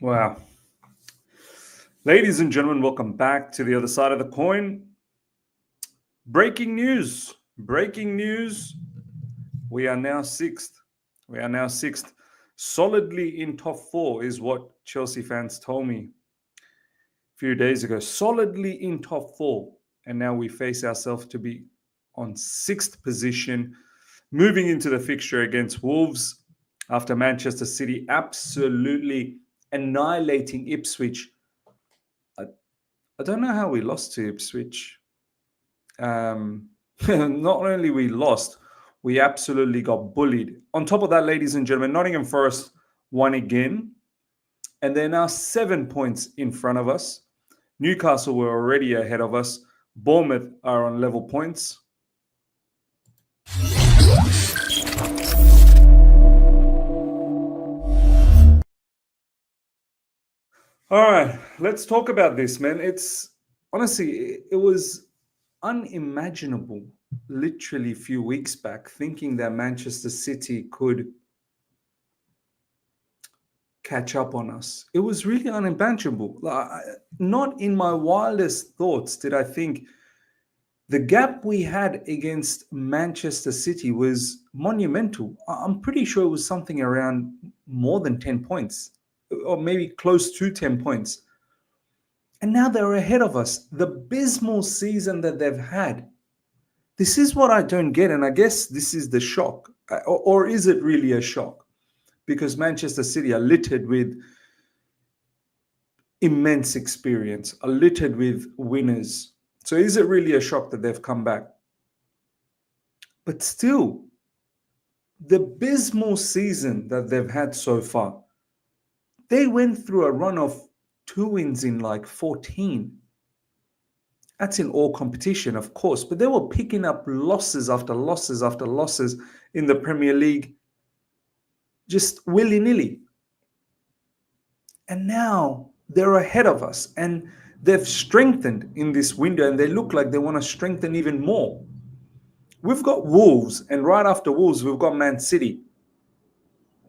Wow. Ladies and gentlemen, welcome back to the other side of the coin. Breaking news. Breaking news. We are now sixth. We are now sixth. Solidly in top four is what Chelsea fans told me a few days ago. Solidly in top four. And now we face ourselves to be on sixth position, moving into the fixture against Wolves after Manchester City absolutely annihilating Ipswich. I don't know how we lost to Ipswich. Not only we lost, we absolutely got bullied. On top of that, ladies and gentlemen, Nottingham Forest won again, and they're now 7 points in front of us. Newcastle were already ahead of us. Bournemouth are on level points. All right, let's talk about this, man. It's honestly, it was unimaginable literally a few weeks back thinking that Manchester City could catch up on us. It was really unimaginable. Not in my wildest thoughts did I think the gap we had against Manchester City was monumental. I'm pretty sure it was something around more than 10 points, or maybe close to 10 points. And now they're ahead of us. The abysmal season that they've had. This is what I don't get. And I guess this is the shock. Or is it really a shock? Because Manchester City are littered with immense experience, are littered with winners. So is it really a shock that they've come back? But still, the abysmal season that they've had so far, they went through a run of 2 wins in like 14. That's in all competition, of course, but they were picking up losses after losses after losses in the Premier League, just willy-nilly. And now they're ahead of us, and they've strengthened in this window, and they look like they want to strengthen even more. We've got Wolves, and right after Wolves, we've got Man City.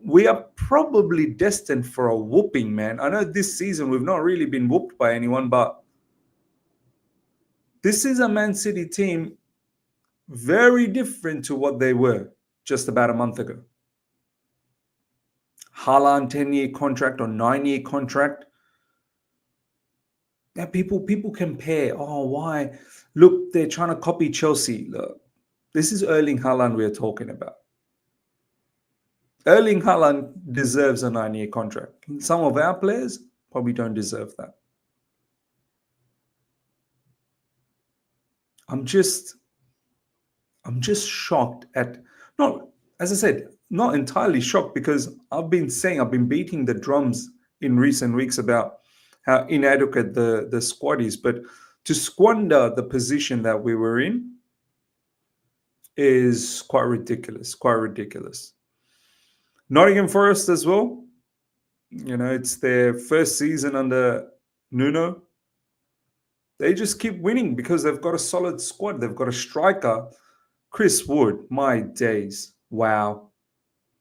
We are probably destined for a whooping, man. I know this season we've not really been whooped by anyone, but this is a Man City team very different to what they were just about a month ago. Haaland 10-year contract or 9-year contract. Yeah, people compare. Oh, why? Look, they're trying to copy Chelsea. Look, this is Erling Haaland we're talking about. Erling Haaland deserves a 9-year contract. Some of our players probably don't deserve that. I'm just shocked at, not, as I said, not entirely shocked, because I've been beating the drums in recent weeks about how inadequate the squad is, but to squander the position that we were in is quite ridiculous. Nottingham Forest as well. You know, it's their first season under Nuno. They just keep winning because they've got a solid squad. They've got a striker, Chris Wood. My days. Wow.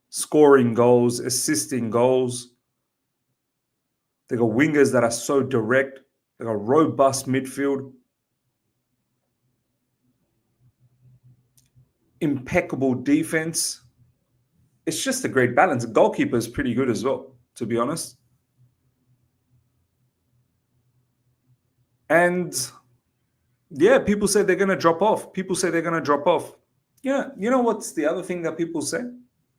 Scoring goals, assisting goals. They got wingers that are so direct. They got robust midfield. Impeccable defense. It's just a great balance. The goalkeeper is pretty good as well, to be honest. And yeah, people say they're going to drop off. Yeah, you know what's the other thing that people say,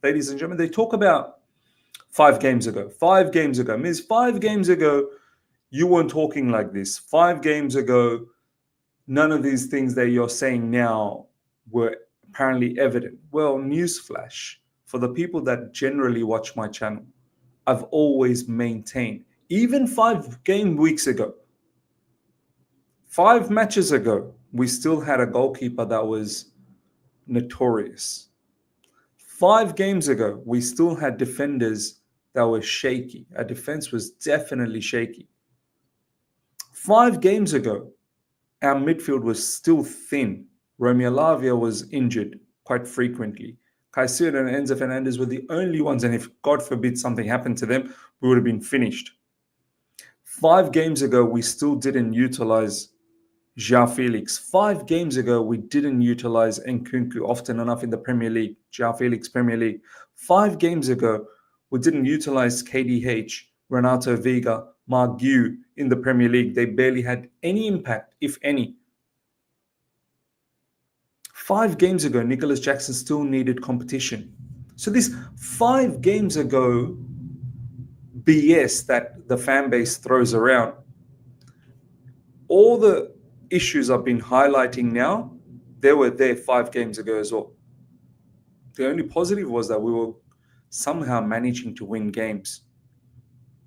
ladies and gentlemen? They talk about 5 games ago. 5 games ago. Means 5 games ago, you weren't talking like this. 5 games ago, none of these things that you're saying now were apparently evident. Well, newsflash. For the people that generally watch my channel, I've always maintained, even 5 weeks ago, 5 matches ago, we still had a goalkeeper that was notorious. 5 games ago, we still had defenders that were shaky. Our defense was definitely shaky. 5 games ago, our midfield was still thin. Romeo Lavia was injured quite frequently. Caicedo and Enzo Fernandez were the only ones, and if God forbid something happened to them, we would have been finished. 5 games ago, we still didn't utilize João Felix. 5 games ago, we didn't utilize Nkunku often enough in the Premier League, João Felix Premier League. 5 games ago, we didn't utilize KDH, Renato Vega, Mark Gu in the Premier League. They barely had any impact, if any. 5 games ago, Nicholas Jackson still needed competition. So this 5 games ago BS that the fan base throws around, all the issues I've been highlighting now, they were there 5 games ago as well. The only positive was that we were somehow managing to win games.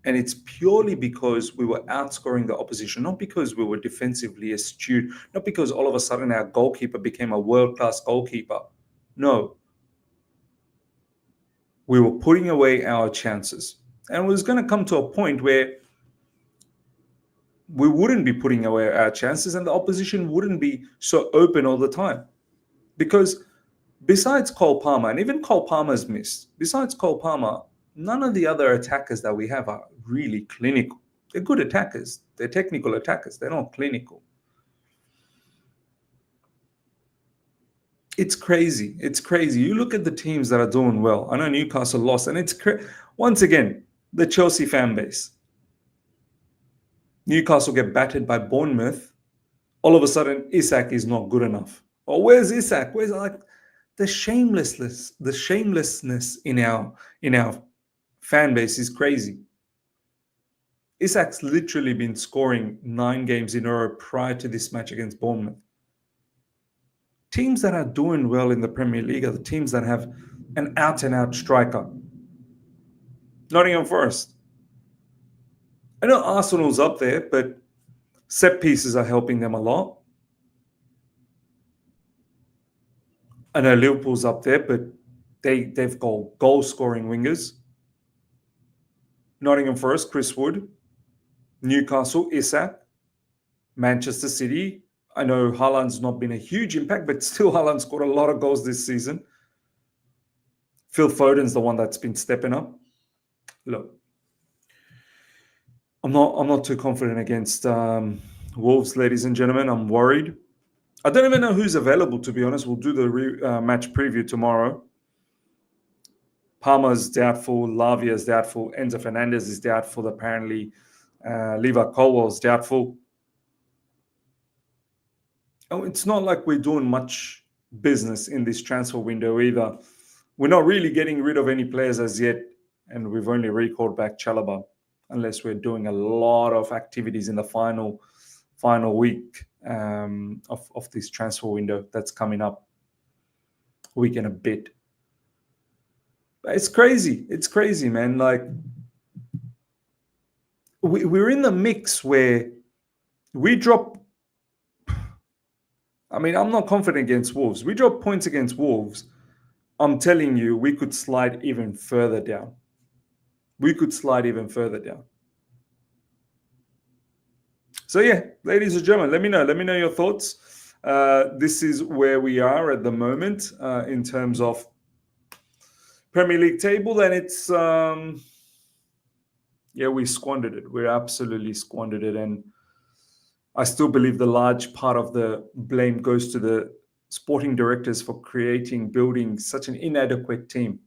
And it's purely because we were outscoring the opposition, not because we were defensively astute, not because all of a sudden our goalkeeper became a world-class goalkeeper. No. We were putting away our chances. And it was going to come to a point where we wouldn't be putting away our chances and the opposition wouldn't be so open all the time. Because besides Cole Palmer, and even Cole Palmer's missed, besides Cole Palmer, none of the other attackers that we have are really clinical. They're good attackers. They're technical attackers. They're not clinical. It's crazy. It's crazy. You look at the teams that are doing well. I know Newcastle lost, and it's once again, the Chelsea fan base. Newcastle get battered by Bournemouth. All of a sudden, Isak is not good enough. Or where's Isak? Where's like the shamelessness in our fan base is crazy. Isak's literally been scoring 9 games in a row prior to this match against Bournemouth. Teams that are doing well in the Premier League are the teams that have an out-and-out striker. Nottingham Forest. I know Arsenal's up there, but set pieces are helping them a lot. I know Liverpool's up there, but they've got goal-scoring wingers. Nottingham Forest, Chris Wood. Newcastle, Isak. Manchester City. I know Haaland's not been a huge impact, but still Haaland scored a lot of goals this season. Phil Foden's the one that's been stepping up. Look, I'm not too confident against Wolves, ladies and gentlemen. I'm worried. I don't even know who's available, to be honest. We'll do the match preview tomorrow. Palmer's doubtful. Lavia's doubtful. Enzo Fernandez is doubtful, apparently. Levi Colwell's doubtful. Oh, it's not like we're doing much business in this transfer window either. We're not really getting rid of any players as yet, and we've only recalled back Chalobah, unless we're doing a lot of activities in the final week of this transfer window that's coming up. Week and a bit. But it's crazy. It's crazy, man. Like, we're in the mix where we drop. I mean, I'm not confident against Wolves. We drop points against Wolves. I'm telling you, we could slide even further down. We could slide even further down. So yeah, ladies and gentlemen, let me know. Let me know your thoughts. This is where we are at the moment in terms of Premier League table, and it's we squandered it. We absolutely squandered it, and I still believe the large part of the blame goes to the sporting directors for building such an inadequate team.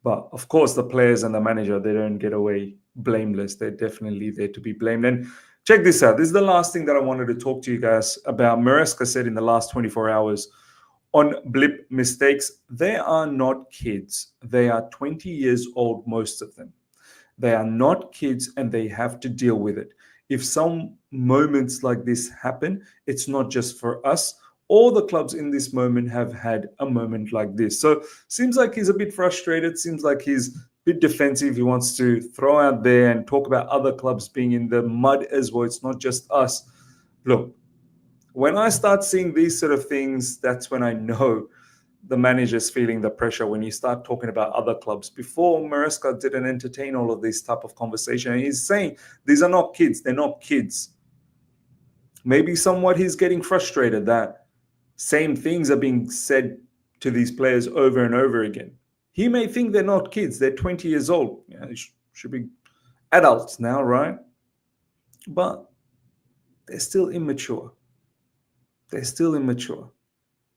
But of course, the players and the manager, they don't get away blameless. They're definitely there to be blamed. And check this out. This is the last thing that I wanted to talk to you guys about. Maresca said in the last 24 hours on blip mistakes, they are not kids. They are 20 years old, most of them. They are not kids, and they have to deal with it. If some moments like this happen, it's not just for us. All the clubs in this moment have had a moment like this. So seems like he's a bit frustrated. Seems like he's a bit defensive. He wants to throw out there and talk about other clubs being in the mud as well. It's not just us. Look, when I start seeing these sort of things, that's when I know the manager's feeling the pressure. When you start talking about other clubs. Before, Maresca didn't entertain all of this type of conversation. And he's saying these are not kids. They're not kids. Maybe somewhat he's getting frustrated that same things are being said to these players over and over again. He may think they're not kids. They're 20 years old. They should be adults now, right? but they're still immature. They're still immature.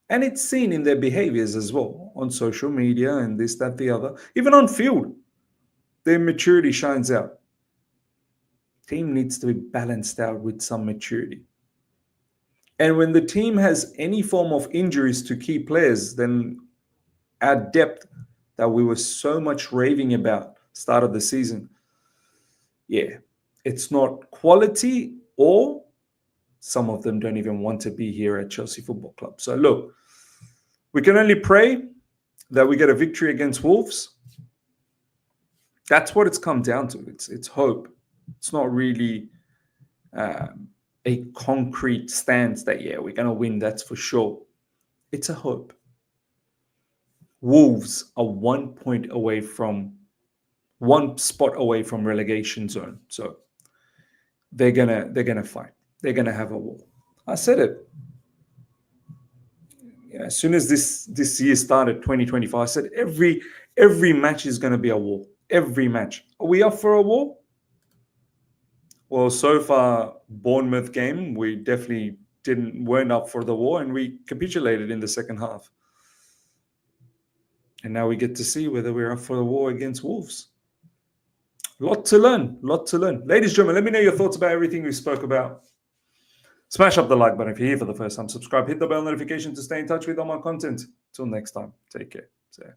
And it's seen in their behaviors as well on social media and this, that, the other. Even on field, their maturity shines out. Team needs to be balanced out with some maturity. And when the team has any form of injuries to key players, then our depth that we were so much raving about start of the season, yeah, it's not quality, or some of them don't even want to be here at Chelsea Football Club. So look, we can only pray that we get a victory against Wolves. That's what it's come down to. It's hope. It's not really a concrete stance that, yeah, we're going to win, that's for sure. It's a hope. Wolves are 1 point away from, one spot away from relegation zone. So they're gonna fight. They're gonna have a war. I said it. Yeah, as soon as this year started, 2025, I said every match is gonna be a war. Every match. Are we up for a war? Well, so far, Bournemouth game, we definitely weren't up for the war, and we capitulated in the second half. And now we get to see whether we're up for the war against Wolves. Lot to learn. Ladies and gentlemen, let me know your thoughts about everything we spoke about. Smash up the like button if you're here for the first time. Subscribe, hit the bell notification to stay in touch with all my content. Till next time, take care. See ya.